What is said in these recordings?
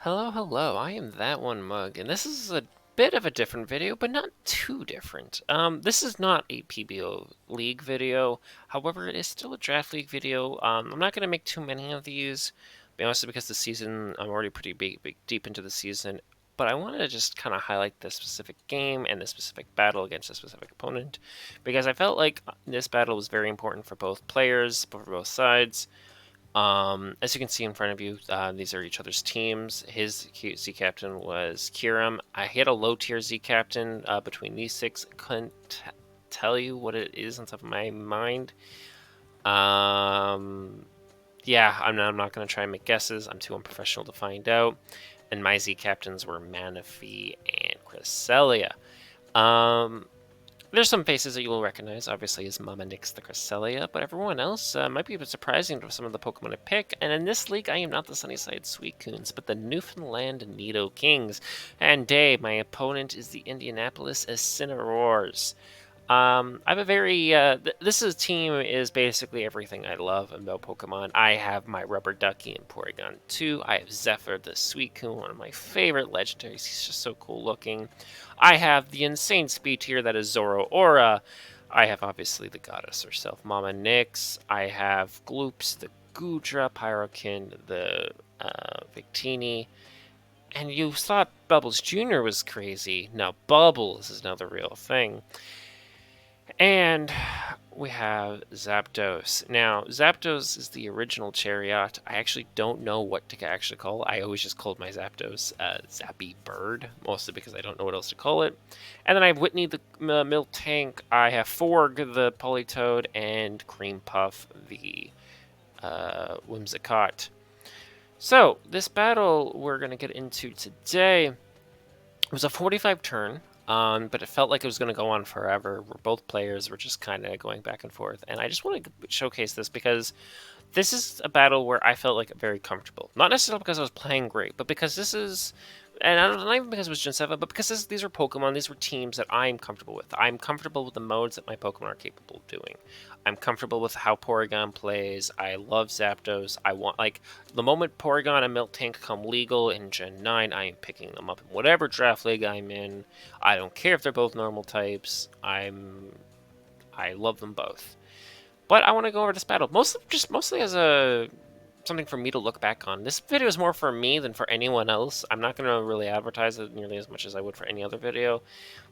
Hello, hello, I am That One Mug, and this is a bit of a different video, but not too different. This is not a PBO League video, however, it is still a Draft League video. I'm not going to make too many of these, be honest, because the season, I'm already pretty deep into the season, but I wanted to just kind of highlight this specific game and this specific battle against a specific opponent, because I felt like this battle was very important for both players, for both sides. As you can see in front of you, these are each other's teams. His Z captain was Kiram. I hit a low tier Z captain between these six. Couldn't tell you what it is on top of my mind. Yeah, I'm not going to try and make guesses. I'm too unprofessional to find out. And my Z captains were Manaphy and Cresselia. Um, there's some faces that you will recognize, obviously, as Mama Nix the Cresselia, but everyone else might be a bit surprising to some of the Pokemon I pick. And in this league, I am not the Sunnyside Suicunes, but the Newfoundland Nido Kings. And Day, my opponent is the Indianapolis Incineroars. I have a very, this is team is basically everything I love about Pokemon. I have my Rubber Ducky and Porygon 2. I have Zephyr the Suicune, one of my favorite legendaries. He's just so cool looking. I have the insane speed tier that is Zoroaura. I have obviously the goddess herself, Mama Nyx. I have Gloops, the Goodra, Pyrokin, the Victini. And you thought Bubbles Jr. was crazy. Now Bubbles is now the real thing. And we have Zapdos. Now, Zapdos is the original Chariot. I actually don't know what to actually call it. I always just called my Zapdos Zappy Bird, mostly because I don't know what else to call it. And then I have Whitney the Milk Tank. I have Forg the Politoed, and Cream Puff the Whimsicott. So, this battle we're going to get into today was a 45 turn. But it felt like it was going to go on forever. Both players were just kind of going back and forth. And I just want to showcase this because this is a battle where I felt like very comfortable. Not necessarily because I was playing great, but because this is, and not even because it was Gen 7, but because these are Pokemon, these were teams that I'm comfortable with. I'm comfortable with the modes that my Pokemon are capable of doing. I'm comfortable with how Porygon plays. I love Zapdos. I want, like, the moment Porygon and Milk Tank come legal in Gen 9, I am picking them up in whatever draft league I'm in. I don't care if they're both normal types. I love them both. But I want to go over this battle, mostly as a something for me to look back on. This video is more for me than for anyone else. I'm not going to really advertise it nearly as much as I would for any other video.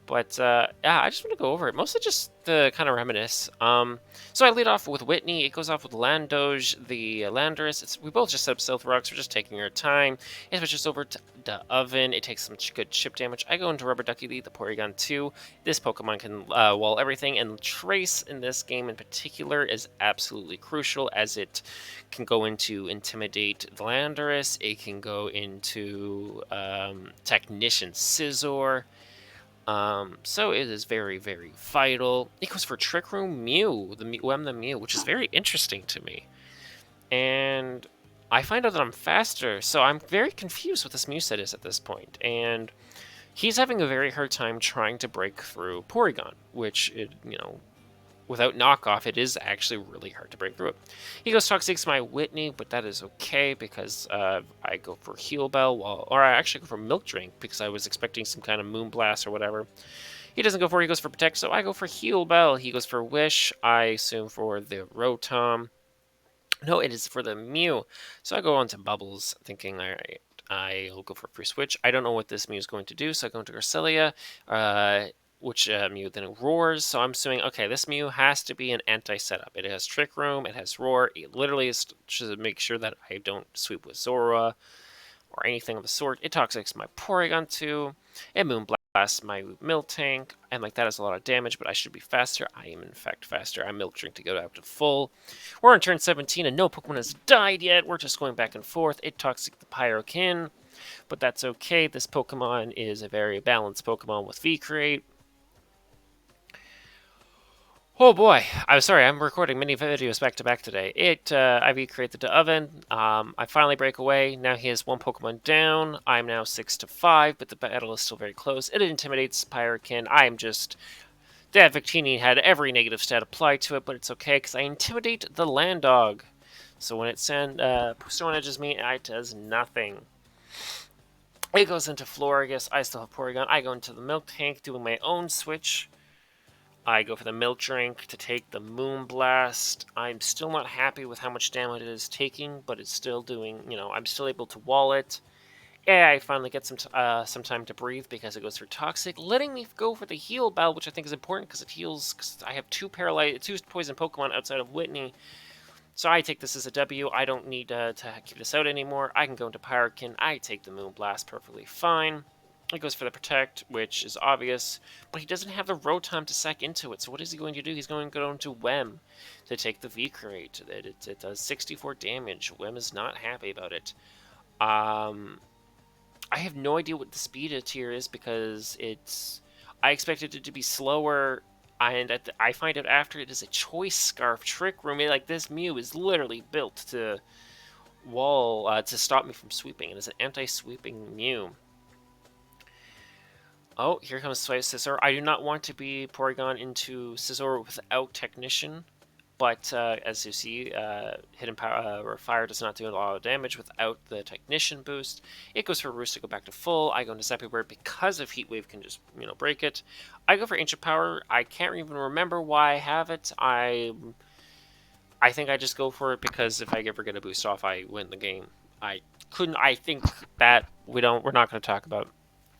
But yeah, I just want to go over it, mostly just to kind of reminisce. So I lead off with Whitney. It goes off with Landoge, the Landorus. We both just set up Stealth Rocks. We're just taking our time. It switches over to the Oven. It takes some good chip damage. I go into Rubber Ducky, the Porygon 2. This Pokemon can wall everything, and Trace in this game in particular is absolutely crucial, as it can go into Intimidate the Landorus. It can go into Technician Scizor. So it is very, very vital. It goes for Trick Room Mew, the Mew, which is very interesting to me. And I find out that I'm faster, so I'm very confused what this Mew set is at this point. And he's having a very hard time trying to break through Porygon, which, without knockoff, it is actually really hard to break through it. He goes Toxic's my Whitney, but that is okay because I go for Heal Bell, or I actually go for Milk Drink because I was expecting some kind of Moonblast or whatever. He doesn't go for it, he goes for Protect, so I go for Heal Bell. He goes for Wish, I assume for the Rotom. No, it is for the Mew. So I go on to Bubbles, thinking, alright, I'll go for a free switch. I don't know what this Mew is going to do, so I go into Cresselia. Which Mew then roars. So I'm assuming, okay, this Mew has to be an anti-setup. It has Trick Room, it has Roar. It literally is to make sure that I don't sweep with Zora or anything of the sort. It Toxics my Porygon 2. It Moonblasts my Miltank. And like that is a lot of damage, but I should be faster. I am in fact faster. I Milk Drink to go out to full. We're on turn 17 and no Pokemon has died yet. We're just going back and forth. It Toxic the Pyrokin. But that's okay. This Pokemon is a very balanced Pokemon with V-Create. Oh boy, I'm sorry, I'm recording many videos back to back today. I recreated the Oven. I finally break away. Now he has one Pokemon down. I'm now 6-5, but the battle is still very close. It intimidates Pyrokin. That Victini had every negative stat applied to it, but it's okay because I intimidate the Landog. So when it Stone Edges me, it does nothing. It goes into Florigus. I still have Porygon. I go into the Milk Tank, doing my own switch. I go for the Milk Drink to take the Moonblast. I'm still not happy with how much damage it is taking, but it's still doing, I'm still able to wall it. Yeah, I finally get some time to breathe because it goes through Toxic, letting me go for the Heal Bell, which I think is important because it heals. Because I have two poison Pokemon outside of Whitney, so I take this as a W. I don't need to keep this out anymore. I can go into Pyrokin. I take the Moonblast perfectly fine. It goes for the Protect, which is obvious, but he doesn't have the Rotom to sack into it. So what is he going to do? He's going to go into Wem to take the V-Crate. It does 64 damage. Wem is not happy about it. I have no idea what the speed tier is because I expected it to be slower, and I find out after it is a Choice Scarf Trick Room. Like, this Mew is literally built to to stop me from sweeping. It is an anti-sweeping Mew. Oh, here comes Scizor. I do not want to be Porygon into Scizor without Technician. But as you see, Hidden Power or Fire does not do a lot of damage without the Technician boost. It goes for Roost to go back to full. I go into Zappy Bird because of Heat Wave can just break it. I go for Ancient Power. I can't even remember why I have it. I think I just go for it because if I ever get a boost off, I win the game. I think that we're not going to talk about.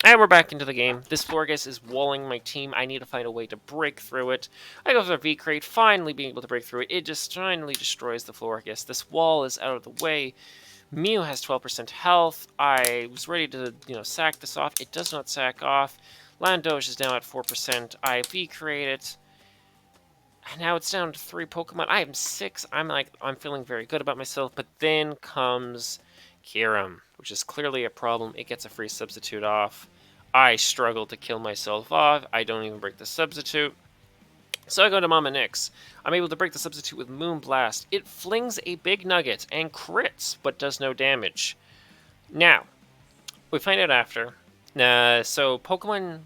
And we're back into the game. This Florges is walling my team. I need to find a way to break through it. I go for the V-Crate, finally being able to break through it. It just finally destroys the Florges. This wall is out of the way. Mew has 12% health. I was ready to, sack this off. It does not sack off. Landoge is now at 4%. I V-Crate it. And now it's down to 3 Pokemon. I am 6. I'm feeling very good about myself. But then comes Kyurem, which is clearly a problem. It gets a free substitute off. I struggle to kill myself off. I don't even break the substitute. So I go to Mama Nyx. I'm able to break the substitute with Moonblast. It flings a big nugget and crits, but does no damage. Now, we find out after. So Pokemon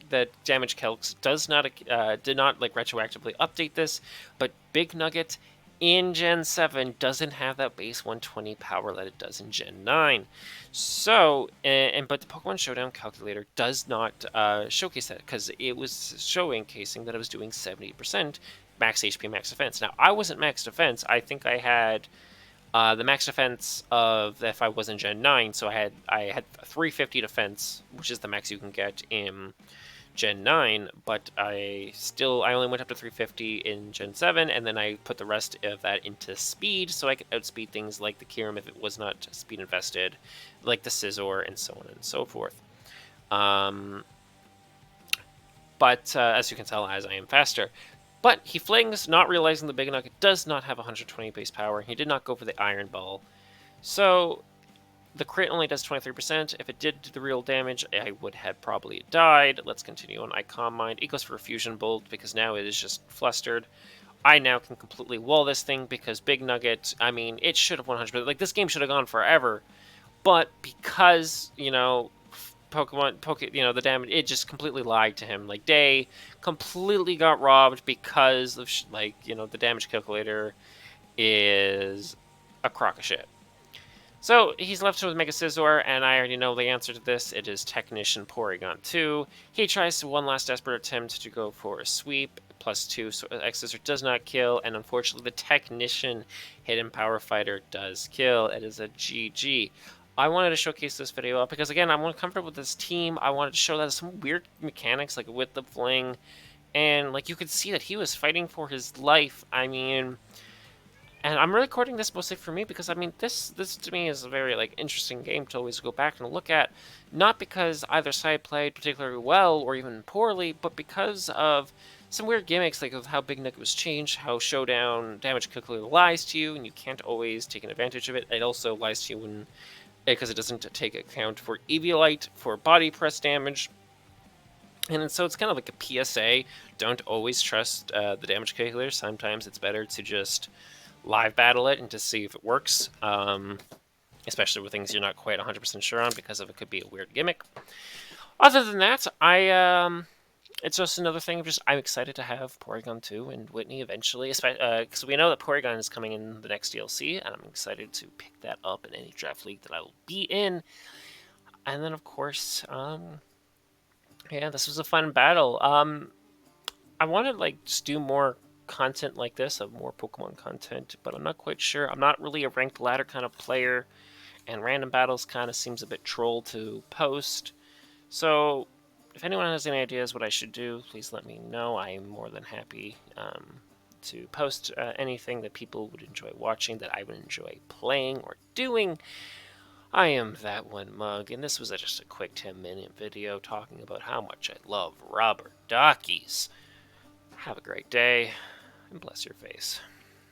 the damage calcs did not retroactively update this, but Big Nugget in Gen 7 doesn't have that base 120 power that it does in Gen 9. So, but the Pokemon Showdown calculator does not showcase that because it was showcasing that I was doing 70% max HP, max defense. Now, I wasn't max defense. I think I had the max defense of if I was in Gen 9, so I had 350 defense, which is the max you can get in Gen 9, but I only went up to 350 in Gen 7, and then I put the rest of that into speed, so I could outspeed things like the Kyurem if it was not speed invested, like the Scizor, and so on and so forth. But as you can tell, as I am faster. But he flings, not realizing the Big Nugget does not have 120 base power. He did not go for the Iron Ball. So the crit only does 23%. If it did do the real damage, I would have probably died. Let's continue on. I Calm Mind. It goes for a Fusion Bolt because now it is just flustered. I now can completely wall this thing because Big Nugget, it should have 100%. Like, this game should have gone forever. But because, the damage, it just completely lied to him. Like, Day completely got robbed because of, the damage calculator is a crock of shit. So he's left with Mega Scizor, and I already know the answer to this. It is Technician Porygon 2. He tries to one last desperate attempt to go for a sweep, +2, so X-Scissor does not kill, and unfortunately the Technician Hidden Power Fighter does kill. It is a GG. I wanted to showcase this video up because, again, I'm comfortable with this team. I wanted to show that some weird mechanics, like with the fling, and you could see that he was fighting for his life. And I'm recording this mostly for me because, this to me is a very, interesting game to always go back and look at. Not because either side played particularly well or even poorly, but because of some weird gimmicks, like of how Big Nugget was changed, how Showdown damage calculator lies to you, and you can't always take an advantage of it. It also lies to you because it doesn't take account for Eviolite, for body press damage. And so it's kind of like a PSA. Don't always trust the damage calculator. Sometimes it's better to just live battle it and to see if it works, especially with things you're not quite 100% sure on because it could be a weird gimmick. Other than that, it's just another thing of I'm excited to have Porygon 2 and Whitney eventually, because we know that Porygon is coming in the next DLC, and I'm excited to pick that up in any draft league that I will be in. And then, of course, yeah, this was a fun battle. I want to like just do more content like this, of more Pokemon content, but I'm not quite sure. I'm not really a ranked ladder kind of player, and random battles kind of seems a bit troll to post. So, if anyone has any ideas what I should do, please let me know. I am more than happy to post anything that people would enjoy watching, that I would enjoy playing or doing. I am that one mug, and this was just a quick 10-minute video talking about how much I love rubber duckies. Have a great day, and bless your face.